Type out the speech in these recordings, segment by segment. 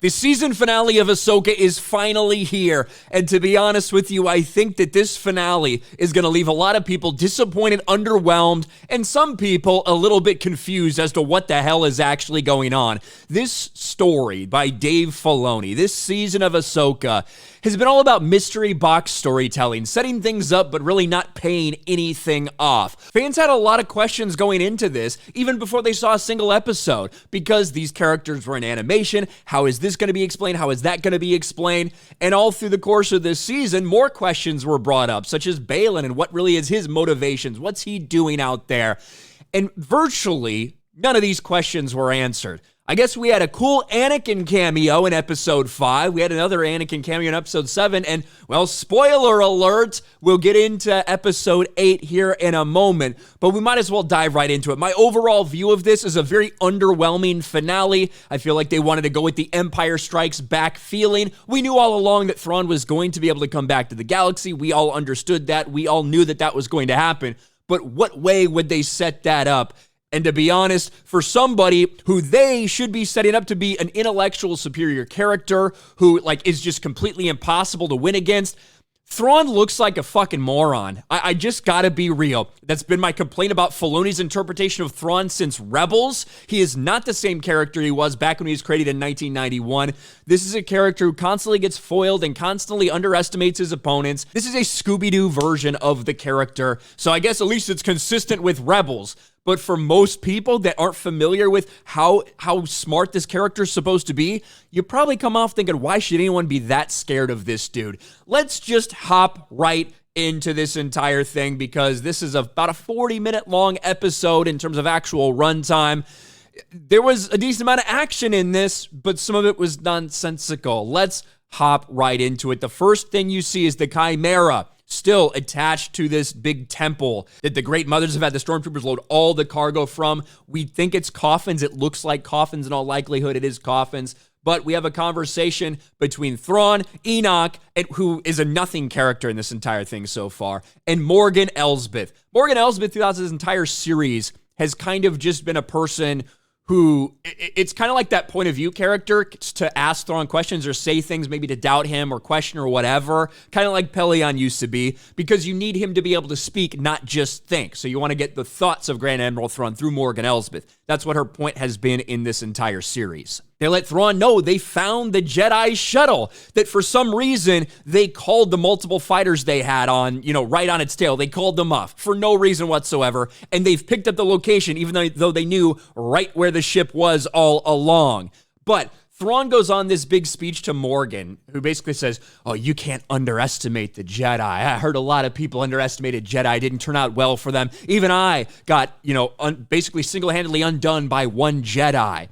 The season finale of Ahsoka is finally here, and to be honest with you, I think that this finale is going to leave a lot of people disappointed, underwhelmed, and some people a little bit confused as to what the hell is actually going on. This story by Dave Filoni, this season of Ahsoka, has been all about mystery box storytelling, setting things up but really not paying anything off. Fans had a lot of questions going into this, even before they saw a single episode, because these characters were in animation. How is this going to be explained? How is that going to be explained? And all through the course of this season, more questions were brought up, such as Baylan and what really is his motivations. What's he doing out there? And virtually none of these questions were answered. I guess we had a cool Anakin cameo in episode 5. We had another Anakin cameo in episode 7. And, well, spoiler alert, we'll get into episode 8 here in a moment. But we might as well dive right into it. My overall view of this is a very underwhelming finale. I feel like they wanted to go with the Empire Strikes Back feeling. We knew all along that Thrawn was going to be able to come back to the galaxy. We all understood that. We all knew that that was going to happen. But what way would they set that up? And to be honest, for somebody who they should be setting up to be an intellectual superior character who is just completely impossible to win against, Thrawn looks like a fucking moron. I just gotta be real. That's been my complaint about Filoni's interpretation of Thrawn since Rebels. He is not the same character he was back when he was created in 1991. This is a character who constantly gets foiled and constantly underestimates his opponents. This is a Scooby-Doo version of the character, so I guess at least it's consistent with Rebels. But for most people that aren't familiar with how smart this character is supposed to be, you probably come off thinking, why should anyone be that scared of this dude? Let's just hop right into this entire thing, because this is about a 40-minute long episode in terms of actual runtime. There was a decent amount of action in this, but some of it was nonsensical. Let's hop right into it. The first thing you see is the Chimera, still attached to this big temple that the Great Mothers have had the stormtroopers load all the cargo from. We think it's coffins. It looks like coffins in all likelihood. It is coffins. But we have a conversation between Thrawn, Enoch, who is a nothing character in this entire thing so far, and Morgan Elsbeth. Morgan Elsbeth, throughout this entire series, has kind of just been a person who, it's kind of like that point of view character to ask Thrawn questions or say things maybe to doubt him or question or whatever, kind of like Peridea used to be, because you need him to be able to speak, not just think. So you want to get the thoughts of Grand Admiral Thrawn through Morgan Elsbeth. That's what her point has been in this entire series. They let Thrawn know they found the Jedi shuttle, that for some reason they called the multiple fighters they had on, right on its tail. They called them off for no reason whatsoever, and they've picked up the location even though they knew right where the ship was all along. But Thrawn goes on this big speech to Morgan, who basically says, oh, you can't underestimate the Jedi. I heard a lot of people underestimated Jedi. It didn't turn out well for them. Even I got, basically single-handedly undone by one Jedi.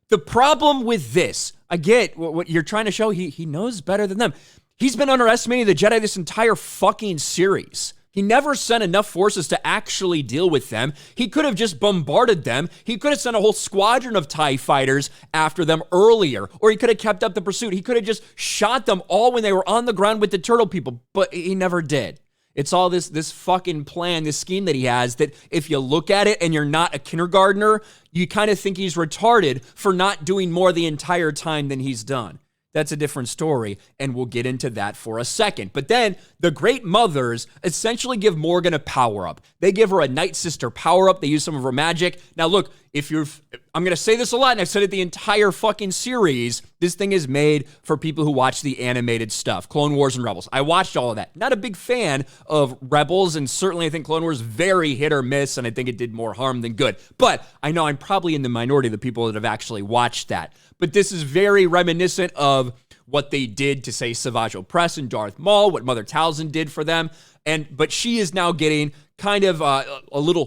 The problem with this, I get what you're trying to show, he knows better than them. He's been underestimating the Jedi this entire fucking series. He never sent enough forces to actually deal with them. He could have just bombarded them. He could have sent a whole squadron of TIE fighters after them earlier, or he could have kept up the pursuit. He could have just shot them all when they were on the ground with the turtle people, but he never did. It's all this fucking plan, this scheme that he has, that if you look at it and you're not a kindergartner, you kind of think he's retarded for not doing more the entire time than he's done. That's a different story, and we'll get into that for a second. But then the Great Mothers essentially give Morgan a power-up. They give her a Night Sister power-up. They use some of her magic. Now, look, I'm going to say this a lot, and I've said it the entire fucking series. This thing is made for people who watch the animated stuff, Clone Wars and Rebels. I watched all of that. Not a big fan of Rebels, and certainly I think Clone Wars very hit or miss, and I think it did more harm than good. But I know I'm probably in the minority of the people that have actually watched that. But this is very reminiscent of what they did to, say, Savage Opress and Darth Maul, what Mother Talzin did for them. But she is now getting kind of a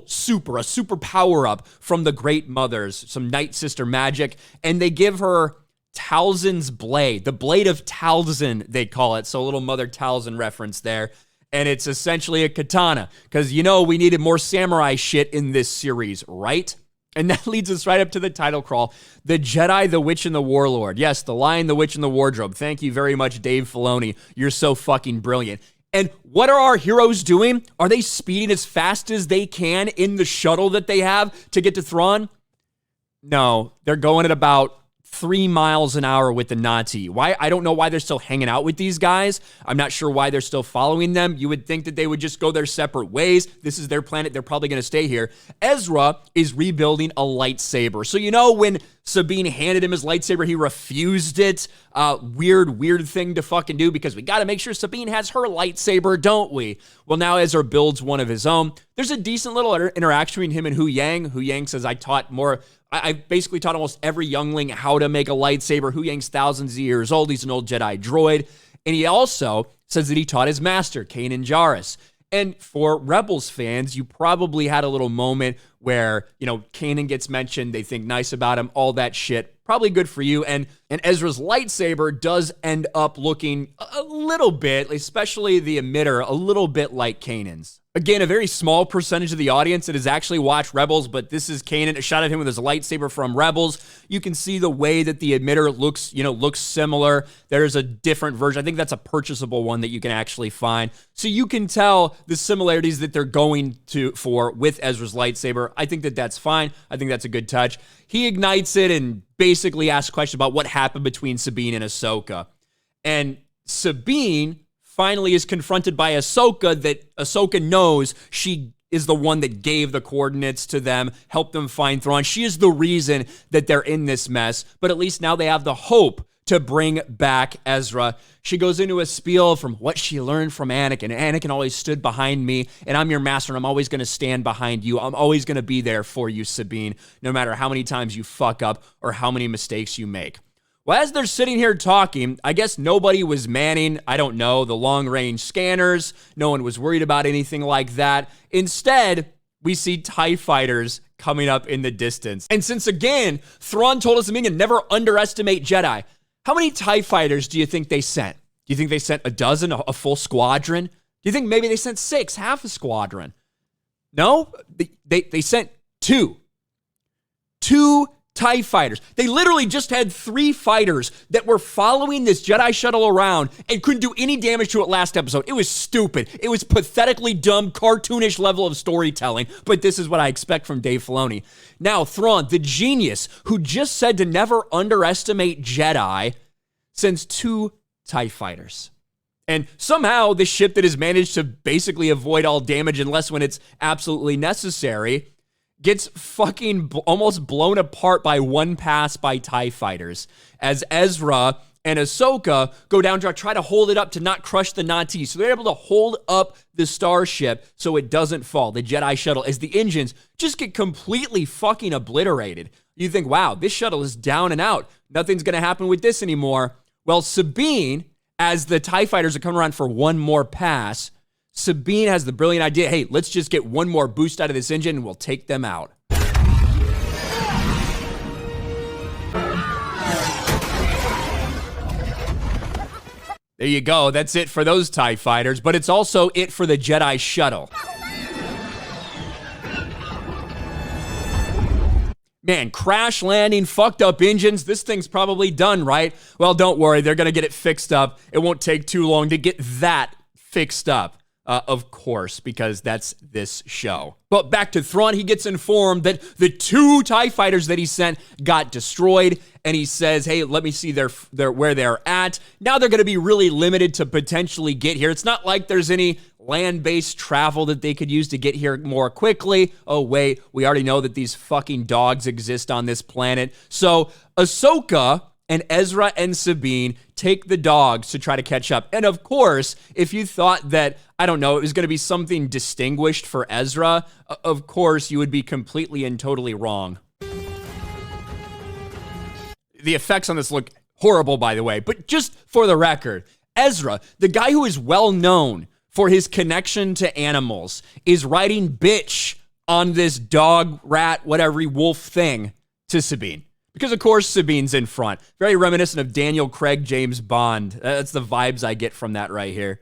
super power-up from the Great Mothers, some Night Sister magic, and they give her Talzin's blade, the Blade of Talzin, they call it, so a little Mother Talzin reference there. And it's essentially a katana, because we needed more samurai shit in this series, right? And that leads us right up to the title crawl, The Jedi, the Witch, and the Warlord. Yes, The Lion, the Witch, and the Wardrobe. Thank you very much, Dave Filoni. You're so fucking brilliant. And what are our heroes doing? Are they speeding as fast as they can in the shuttle that they have to get to Thrawn? No, they're going at about 3 miles an hour with the Nazi. Why? I don't know why they're still hanging out with these guys. I'm not sure why they're still following them. You would think that they would just go their separate ways. This is their planet. They're probably going to stay here. Ezra is rebuilding a lightsaber. So, you know, when Sabine handed him his lightsaber, he refused it. Weird thing to fucking do, because we got to make sure Sabine has her lightsaber, don't we? Well, now Ezra builds one of his own. There's a decent little interaction between him and Hu Yang. Hu Yang says, I basically taught almost every youngling how to make a lightsaber. Hu Yang's thousands of years old. He's an old Jedi droid. And he also says that he taught his master, Kanan Jarrus. And for Rebels fans, you probably had a little moment where, you know, Kanan gets mentioned, they think nice about him, all that shit. Probably good for you. And Ezra's lightsaber does end up looking a little bit, especially the emitter, a little bit like Kanan's. Again, a very small percentage of the audience that has actually watched Rebels, but this is Kanan, a shot at him with his lightsaber from Rebels. You can see the way that the emitter looks similar. There's a different version. I think that's a purchasable one that you can actually find. So you can tell the similarities that they're going for with Ezra's lightsaber. I think that that's fine. I think that's a good touch. He ignites it and basically asks questions about what happened between Sabine and Ahsoka. And Sabine finally is confronted by Ahsoka, that Ahsoka knows she is the one that gave the coordinates to them, helped them find Thrawn. She is the reason that they're in this mess, but at least now they have the hope to bring back Ezra. She goes into a spiel from what she learned from Anakin. Anakin always stood behind me, and I'm your master, and I'm always going to stand behind you. I'm always going to be there for you, Sabine, no matter how many times you fuck up or how many mistakes you make. Well, as they're sitting here talking, I guess nobody was manning, I don't know, the long-range scanners. No one was worried about anything like that. Instead, we see TIE fighters coming up in the distance. And since, again, Thrawn told us to never underestimate Jedi, how many TIE fighters do you think they sent? Do you think they sent a dozen, a full squadron? Do you think maybe they sent 6, half a squadron? No, they sent 2. 2 TIE fighters. They literally just had 3 fighters that were following this Jedi shuttle around and couldn't do any damage to it last episode. It was stupid. It was pathetically dumb, cartoonish level of storytelling, but this is what I expect from Dave Filoni. Now, Thrawn, the genius who just said to never underestimate Jedi, sends 2 TIE fighters. And somehow the ship that has managed to basically avoid all damage unless when it's absolutely necessary gets fucking almost blown apart by one pass by TIE fighters as Ezra and Ahsoka go down to try to hold it up to not crush the Nazis. So they're able to hold up the starship so it doesn't fall, the Jedi shuttle, as the engines just get completely fucking obliterated. You think, wow, this shuttle is down and out. Nothing's going to happen with this anymore. Well, Sabine, as the TIE fighters are coming around for one more pass, Sabine has the brilliant idea, hey, let's just get one more boost out of this engine and we'll take them out. There you go. That's it for those TIE fighters, but it's also it for the Jedi shuttle. Man, crash landing, fucked up engines. This thing's probably done, right? Well, don't worry. They're going to get it fixed up. It won't take too long to get that fixed up. Of course, because that's this show. But back to Thrawn, he gets informed that the 2 TIE fighters that he sent got destroyed, and he says, hey, let me see where they're at. Now they're going to be really limited to potentially get here. It's not like there's any land-based travel that they could use to get here more quickly. Oh, wait, we already know that these fucking dogs exist on this planet. So Ahsoka and Ezra and Sabine take the dogs to try to catch up. And of course, if you thought that, I don't know, it was going to be something distinguished for Ezra, of course, you would be completely and totally wrong. The effects on this look horrible, by the way, but just for the record, Ezra, the guy who is well known for his connection to animals, is writing bitch on this dog, rat, whatever, wolf thing to Sabine. Because, of course, Sabine's in front. Very reminiscent of Daniel Craig, James Bond. That's the vibes I get from that right here.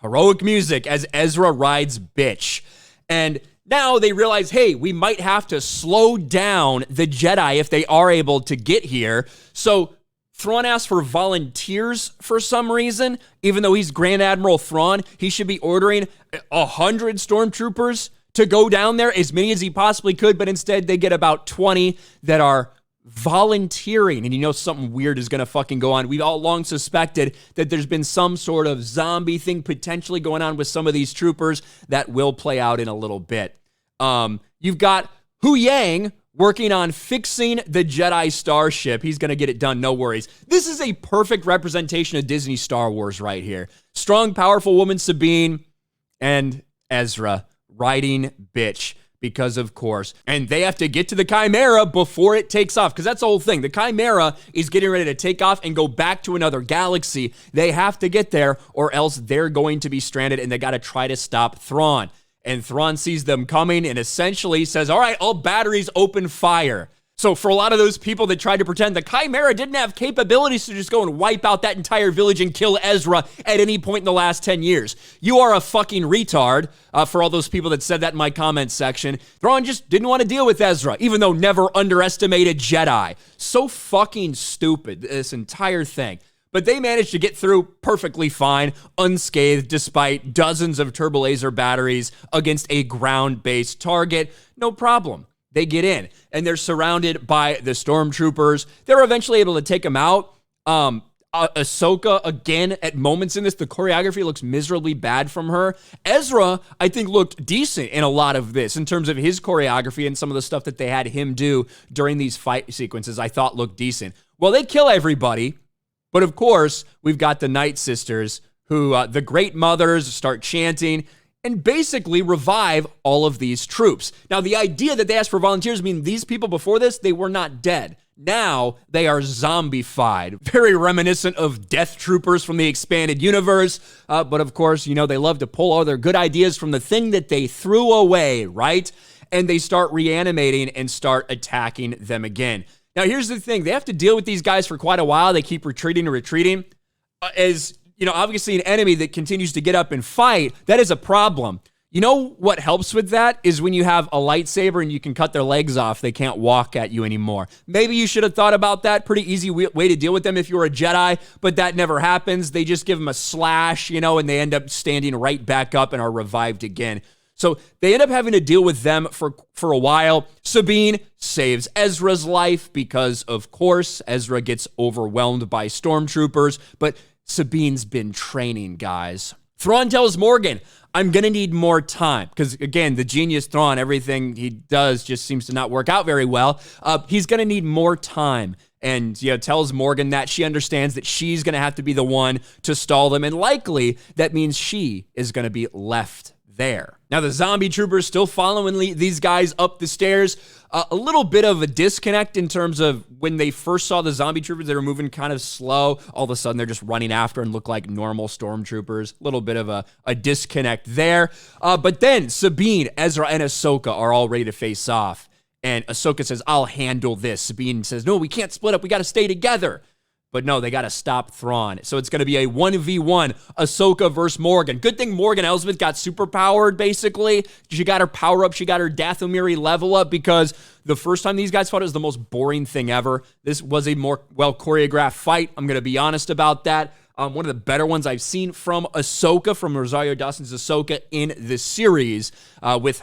Heroic music as Ezra rides bitch. And now they realize, hey, we might have to slow down the Jedi if they are able to get here. So Thrawn asks for volunteers for some reason. Even though he's Grand Admiral Thrawn, he should be ordering 100 stormtroopers to go down there, as many as he possibly could, but instead they get about 20 that are volunteering. And you know something weird is going to fucking go on. We've all long suspected that there's been some sort of zombie thing potentially going on with some of these troopers that will play out in a little bit. You've got Hu Yang working on fixing the Jedi starship. He's going to get it done, no worries. This is a perfect representation of Disney Star Wars right here. Strong, powerful woman Sabine and Ezra riding bitch. Because of course, and they have to get to the Chimera before it takes off, because that's the whole thing. The Chimera is getting ready to take off and go back to another galaxy. They have to get there or else they're going to be stranded, and they got to try to stop Thrawn. And Thrawn sees them coming and essentially says, all right, all batteries open fire. So for a lot of those people that tried to pretend the Chimera didn't have capabilities to just go and wipe out that entire village and kill Ezra at any point in the last 10 years, you are a fucking retard. For all those people that said that in my comments section, Thrawn just didn't want to deal with Ezra, even though never underestimated Jedi. So fucking stupid, this entire thing. But they managed to get through perfectly fine, unscathed, despite dozens of turbolaser batteries against a ground-based target. No problem. They get in, and they're surrounded by the stormtroopers. They're eventually able to take them out. Ahsoka, again, at moments in this, the choreography looks miserably bad from her. Ezra, I think, looked decent in a lot of this in terms of his choreography and some of the stuff that they had him do during these fight sequences, I thought looked decent. Well, they kill everybody, but of course, we've got the Night Sisters who, the Great Mothers, start chanting and basically revive all of these troops. Now, the idea that they asked for volunteers mean these people before this, they were not dead. Now they are zombified. Very reminiscent of Death Troopers from the expanded universe. But of course, you know, they love to pull all their good ideas from the thing that they threw away, right? And they start reanimating and start attacking them again. Now, here's the thing. They have to deal with these guys for quite a while. They keep retreating and retreating. As you know, obviously an enemy that continues to get up and fight, that is a problem. You know what helps with that is when you have a lightsaber and you can cut their legs off, they can't walk at you anymore. Maybe you should have thought about that. Pretty easy way to deal with them if you were a Jedi, but that never happens. They just give them a slash, you know, and they end up standing right back up and are revived again. So they end up having to deal with them for a while. Sabine saves Ezra's life because, of course, Ezra gets overwhelmed by stormtroopers, but Sabine's been training, guys. Thrawn tells Morgan, I'm going to need more time. Because, again, the genius Thrawn, everything he does just seems to not work out very well. He's going to need more time. And, you know, tells Morgan that she understands that she's going to have to be the one to stall them. And likely, that means she is going to be left there. Now, the zombie troopers still following these guys up the stairs. A little bit of a disconnect in terms of when they first saw the zombie troopers, they were moving kind of slow. All of a sudden, they're just running after and look like normal stormtroopers. A little bit of a disconnect there. But then Sabine, Ezra, and Ahsoka are all ready to face off. And Ahsoka says, I'll handle this. Sabine says, no, we can't split up. We got to stay together. But no, they got to stop Thrawn. So it's going to be a 1v1, Ahsoka versus Morgan. Good thing Morgan Elsbeth got superpowered, basically. She got her power up. She got her Dathomiri level up because the first time these guys fought, it was the most boring thing ever. This was a more well-choreographed fight. I'm going to be honest about that. One of the better ones I've seen from Ahsoka, from Rosario Dawson's Ahsoka in the series, with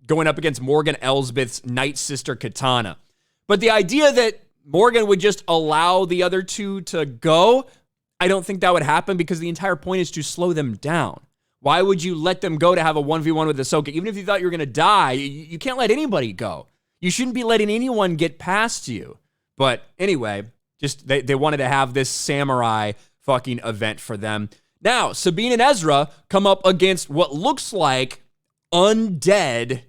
going up against Morgan Elsbeth's Night Sister Katana. But the idea that Morgan would just allow the other two to go, I don't think that would happen because the entire point is to slow them down. Why would you let them go to have a 1v1 with Ahsoka? Even if you thought you were going to die, you can't let anybody go. You shouldn't be letting anyone get past you. But anyway, just they wanted to have this samurai fucking event for them. Now, Sabine and Ezra come up against what looks like undead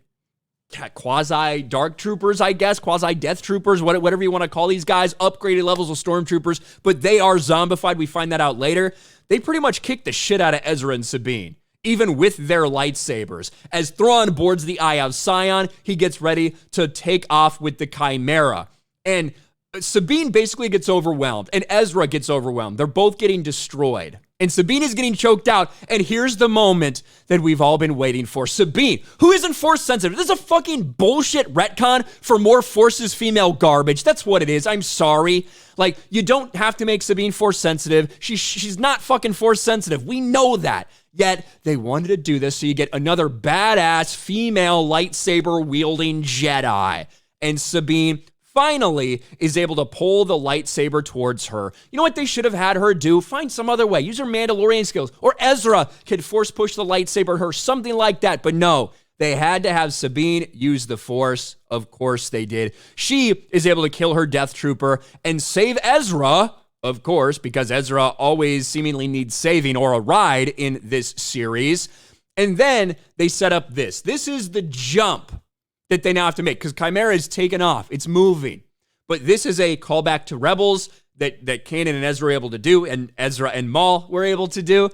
quasi-dark troopers, I guess, quasi-death troopers, whatever you want to call these guys, upgraded levels of stormtroopers, but they are zombified. We find that out later. They pretty much kick the shit out of Ezra and Sabine, even with their lightsabers. As Thrawn boards the Eye of Sion, he gets ready to take off with the Chimera. And Sabine basically gets overwhelmed, and Ezra gets overwhelmed. They're both getting destroyed. And Sabine is getting choked out, and here's the moment that we've all been waiting for. Sabine, who isn't force sensitive. This is a fucking bullshit retcon for more forces female garbage. That's what it is. I'm sorry. Like, you don't have to make Sabine force sensitive. She's not fucking force sensitive. We know that. Yet they wanted to do this so you get another badass female lightsaber-wielding Jedi. And Sabine finally is able to pull the lightsaber towards her. You know what they should have had her do? Find some other way. Use her Mandalorian skills. Or Ezra could force push the lightsaber at her, something like that. But no, they had to have Sabine use the Force. Of course they did. She is able to kill her Death Trooper and save Ezra, of course, because Ezra always seemingly needs saving or a ride in this series. And then they set up this. This is the jump that they now have to make, because Chimera is taken off. It's moving. But this is a callback to Rebels that Kanan and Ezra were able to do, and Ezra and Maul were able to do.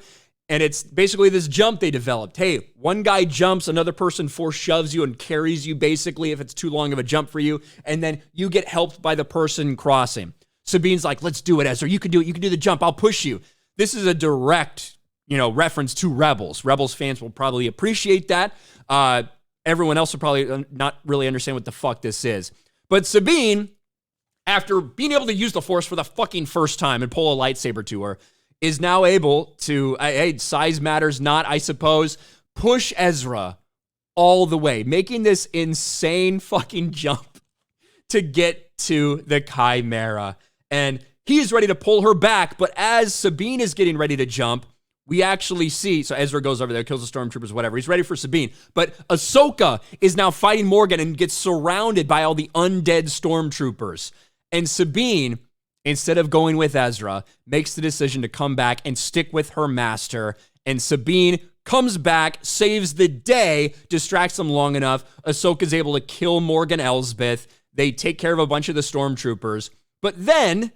And it's basically this jump they developed. Hey, one guy jumps, another person force shoves you and carries you, basically, if it's too long of a jump for you. And then you get helped by the person crossing. Sabine's like, let's do it, Ezra. You can do it. You can do the jump. I'll push you. This is a direct, reference to Rebels. Rebels fans will probably appreciate that. Everyone else will probably not really understand what the fuck this is. But Sabine, after being able to use the Force for the fucking first time and pull a lightsaber to her, is now able to, hey, size matters not, I suppose, push Ezra all the way, making this insane fucking jump to get to the Chimera. And he is ready to pull her back, but as Sabine is getting ready to jump, we actually see, so Ezra goes over there, kills the stormtroopers, whatever. He's ready for Sabine. But Ahsoka is now fighting Morgan and gets surrounded by all the undead stormtroopers. And Sabine, instead of going with Ezra, makes the decision to come back and stick with her master. And Sabine comes back, saves the day, distracts them long enough. Ahsoka's able to kill Morgan Elsbeth. They take care of a bunch of the stormtroopers. But then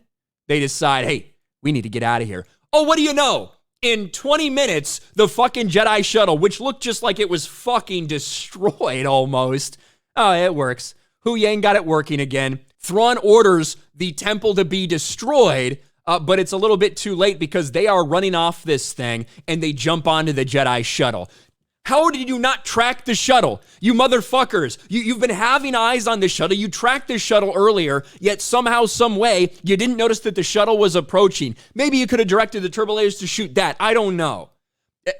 they decide, hey, we need to get out of here. Oh, what do you know? In 20 minutes, the fucking Jedi shuttle, which looked just like it was fucking destroyed almost. Oh, it works. Hu Yang got it working again. Thrawn orders the temple to be destroyed, but it's a little bit too late because they are running off this thing and they jump onto the Jedi shuttle. How did you not track the shuttle? You motherfuckers. You've been having eyes on the shuttle. You tracked the shuttle earlier, yet somehow, some way, you didn't notice that the shuttle was approaching. Maybe you could have directed the turbolators to shoot that. I don't know.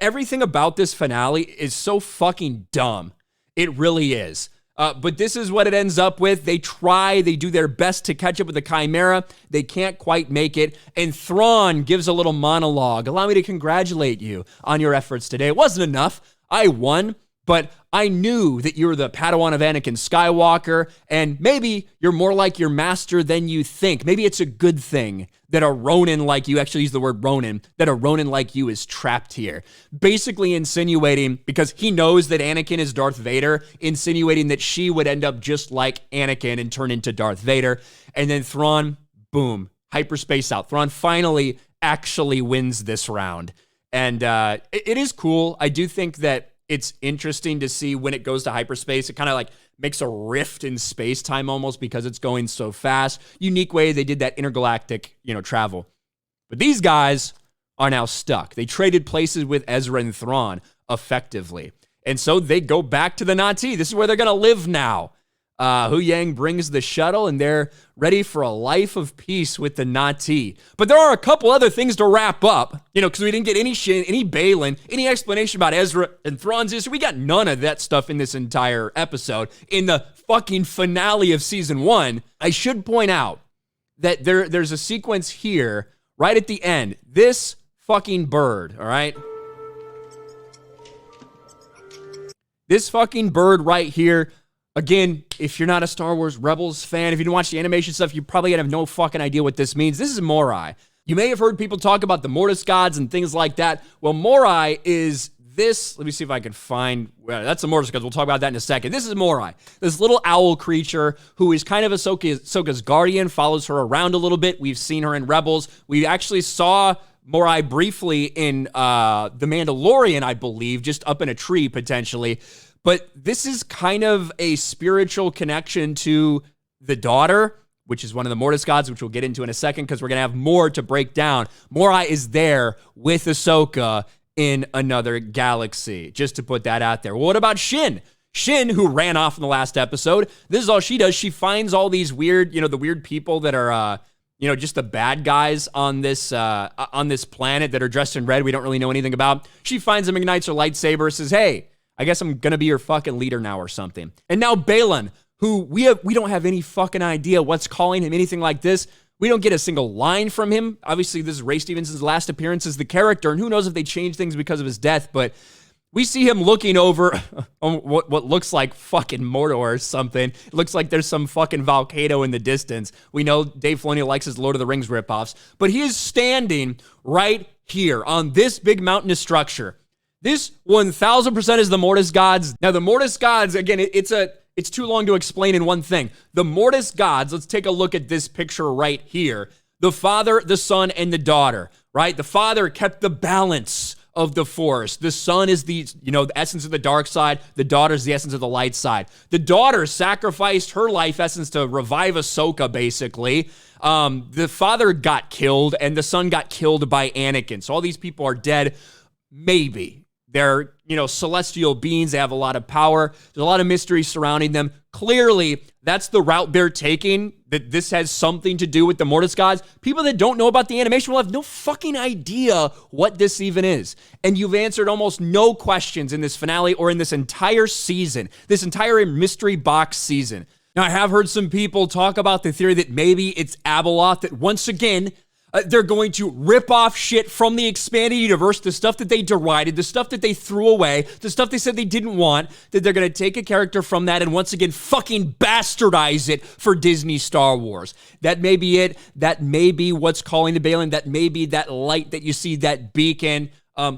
Everything about this finale is so fucking dumb. It really is. But this is what it ends up with. They do their best to catch up with the Chimera. They can't quite make it. And Thrawn gives a little monologue. Allow me to congratulate you on your efforts today. It wasn't enough. I won, but I knew that you were the Padawan of Anakin Skywalker, and maybe you're more like your master than you think. Maybe it's a good thing that a Ronin like you, actually use the word Ronin, that a Ronin like you is trapped here. Basically insinuating, because he knows that Anakin is Darth Vader, insinuating that she would end up just like Anakin and turn into Darth Vader. And then Thrawn, boom, hyperspace out. Thrawn finally actually wins this round. And it is cool. I do think that it's interesting to see when it goes to hyperspace. It kind of like makes a rift in space-time almost because it's going so fast. Unique way they did that intergalactic, travel. But these guys are now stuck. They traded places with Ezra and Thrawn effectively. And so they go back to the Na'Ti. This is where they're going to live now. Hu Yang brings the shuttle, and they're ready for a life of peace with the Na'Ti. But there are a couple other things to wrap up, because we didn't get any Shin, any Baylan, any explanation about Ezra and Thrawn's history. We got none of that stuff in this entire episode. In the fucking finale of season 1, I should point out that there's a sequence here, right at the end. This fucking bird, all right? This fucking bird right here. Again, if you're not a Star Wars Rebels fan, if you didn't watch the animation stuff, you probably have no fucking idea what this means. This is Morai. You may have heard people talk about the Mortis gods and things like that. Well, Morai is this. Let me see if I can find. Well, that's the Mortis gods. We'll talk about that in a second. This is Morai, this little owl creature who is kind of Ahsoka's guardian, follows her around a little bit. We've seen her in Rebels. We actually saw Morai briefly in The Mandalorian, I believe, just up in a tree potentially. But this is kind of a spiritual connection to the daughter, which is one of the Mortis gods, which we'll get into in a second because we're going to have more to break down. Morai is there with Ahsoka in another galaxy, just to put that out there. Well, what about Shin? Shin, who ran off in the last episode, this is all she does. She finds all these weird, the weird people that are just the bad guys on this planet that are dressed in red we don't really know anything about. She finds him, ignites her lightsaber, says, hey, I guess I'm gonna be your fucking leader now or something. And now Balin, who we don't have any fucking idea what's calling him anything like this. We don't get a single line from him. Obviously, this is Ray Stevenson's last appearance as the character, and who knows if they changed things because of his death, but we see him looking over on what looks like fucking Mordor or something. It looks like there's some fucking volcano in the distance. We know Dave Filoni likes his Lord of the Rings ripoffs, but he is standing right here on this big mountainous structure. This 1000% is the Mortis gods. Now, the Mortis gods, again, it's too long to explain in one thing. The Mortis gods, let's take a look at this picture right here. The Father, the Son, and the Daughter, right? The Father kept the balance of the Force. The Son is the essence of the dark side. The Daughter is the essence of the light side. The Daughter sacrificed her life essence to revive Ahsoka, basically. The Father got killed, and the Son got killed by Anakin. So all these people are dead. Maybe. They're, celestial beings. They have a lot of power. There's a lot of mystery surrounding them. Clearly, that's the route they're taking, that this has something to do with the Mortis gods. People that don't know about the animation will have no fucking idea what this even is. And you've answered almost no questions in this finale or in this entire season, this entire mystery box season. Now, I have heard some people talk about the theory that maybe it's Abeloth, that once again, they're going to rip off shit from the expanded universe, the stuff that they derided, the stuff that they threw away, the stuff they said they didn't want, that they're going to take a character from that and once again fucking bastardize it for Disney Star Wars. That may be it. That may be what's calling to Balin. That may be that light that you see, that beacon.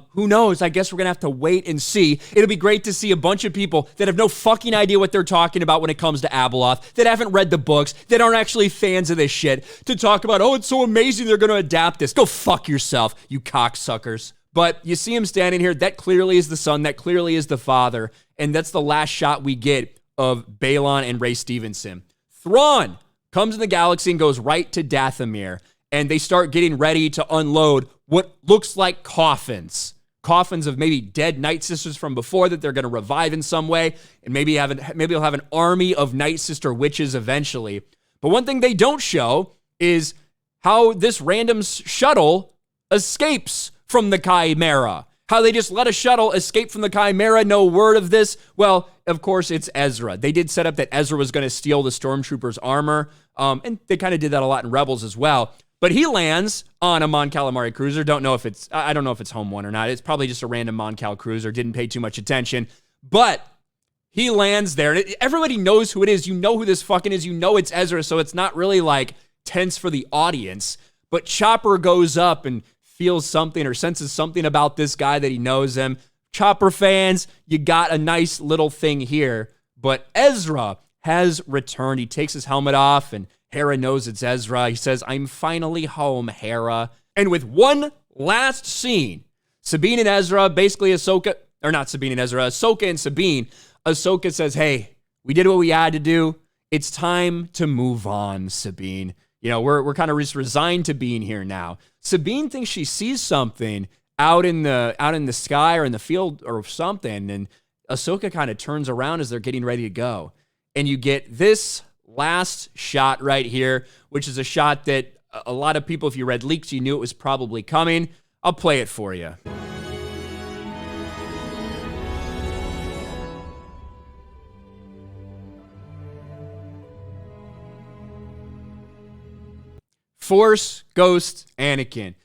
Who knows? I guess we're going to have to wait and see. It'll be great to see a bunch of people that have no fucking idea what they're talking about when it comes to Abeloth, that haven't read the books, that aren't actually fans of this shit, to talk about, oh, it's so amazing they're going to adapt this. Go fuck yourself, you cocksuckers. But you see him standing here. That clearly is the Son. That clearly is the Father. And that's the last shot we get of Balin and Ray Stevenson. Thrawn comes in the galaxy and goes right to Dathomir. And they start getting ready to unload what looks like coffins of maybe dead Night Sisters from before that they're going to revive in some way, and maybe they'll have an army of Night Sister witches eventually. But one thing they don't show is how this random shuttle escapes from the Chimera. How they just let a shuttle escape from the Chimera, no word of this. Well, of course, it's Ezra. They did set up that Ezra was going to steal the Stormtrooper's armor, and they kind of did that a lot in Rebels as well. But he lands on a Mon Calamari cruiser. I don't know if it's Home One or not. It's probably just a random Mon Cal cruiser. Didn't pay too much attention. But he lands there. Everybody knows who it is. You know who this fucking is. You know it's Ezra. So it's not really like tense for the audience. But Chopper goes up and feels something or senses something about this guy that he knows him. Chopper fans, you got a nice little thing here. But Ezra has returned. He takes his helmet off and Hera knows it's Ezra. He says, I'm finally home, Hera. And with one last scene, Sabine and Ezra, basically Ahsoka and Sabine, Ahsoka says, hey, we did what we had to do. It's time to move on, Sabine. We're kind of just resigned to being here now. Sabine thinks she sees something out in the sky or in the field or something, and Ahsoka kind of turns around as they're getting ready to go. And you get this last shot right here, which is a shot that a lot of people, if you read leaks, you knew it was probably coming. I'll play it for you. Force Ghost Anakin.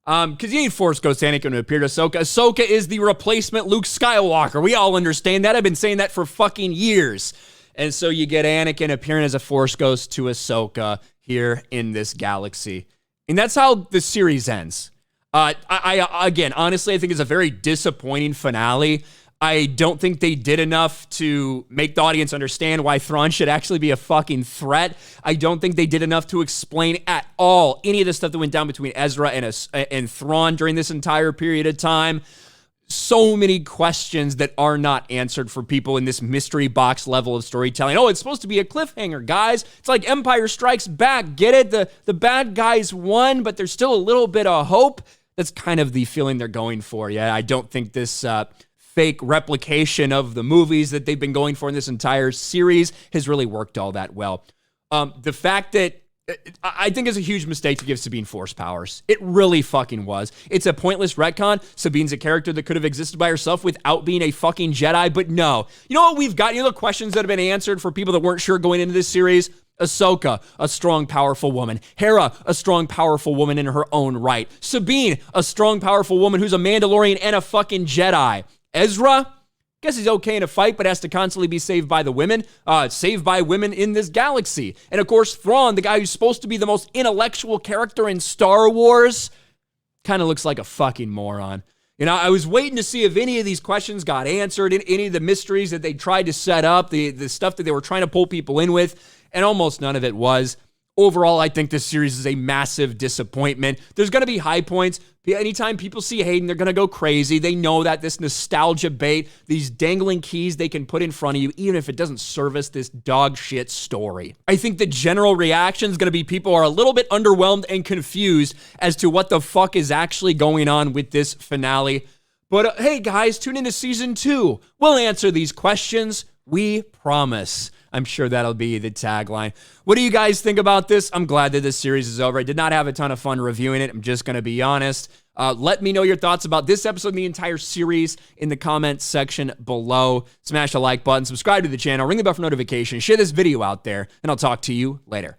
Because you need Force Ghost Anakin to appear to Ahsoka. Ahsoka is the replacement Luke Skywalker. We all understand that. I've been saying that for fucking years. And so you get Anakin appearing as a Force Ghost to Ahsoka here in this galaxy. And that's how the series ends. Again, honestly, I think it's a very disappointing finale. I don't think they did enough to make the audience understand why Thrawn should actually be a fucking threat. I don't think they did enough to explain at all any of the stuff that went down between Ezra and Thrawn during this entire period of time. So many questions that are not answered for people in this mystery box level of storytelling. Oh, it's supposed to be a cliffhanger, guys. It's like Empire Strikes Back. Get it? The bad guys won, but there's still a little bit of hope. That's kind of the feeling they're going for. Yeah, I don't think this fake replication of the movies that they've been going for in this entire series has really worked all that well. The fact that I think it's a huge mistake to give Sabine force powers. It really fucking was. It's a pointless retcon. Sabine's a character that could have existed by herself without being a fucking Jedi, but no. You know what we've got? You know the questions that have been answered for people that weren't sure going into this series? Ahsoka, a strong, powerful woman. Hera, a strong, powerful woman in her own right. Sabine, a strong, powerful woman who's a Mandalorian and a fucking Jedi. Ezra, guess he's okay in a fight, but has to constantly be saved by the women, saved by women in this galaxy. And of course, Thrawn, the guy who's supposed to be the most intellectual character in Star Wars, kind of looks like a fucking moron. You know, I was waiting to see if any of these questions got answered, in any of the mysteries that they tried to set up, the stuff that they were trying to pull people in with, and almost none of it was. Overall, I think this series is a massive disappointment. There's going to be high points. Anytime people see Hayden, they're going to go crazy. They know that this nostalgia bait, these dangling keys they can put in front of you, even if it doesn't service this dog shit story. I think the general reaction is going to be people are a little bit underwhelmed and confused as to what the fuck is actually going on with this finale. But hey, guys, tune into season 2. We'll answer these questions. We promise. I'm sure that'll be the tagline. What do you guys think about this? I'm glad that this series is over. I did not have a ton of fun reviewing it. I'm just going to be honest. Let me know your thoughts about this episode and the entire series in the comments section below. Smash the like button, subscribe to the channel, ring the bell for notifications, share this video out there, and I'll talk to you later.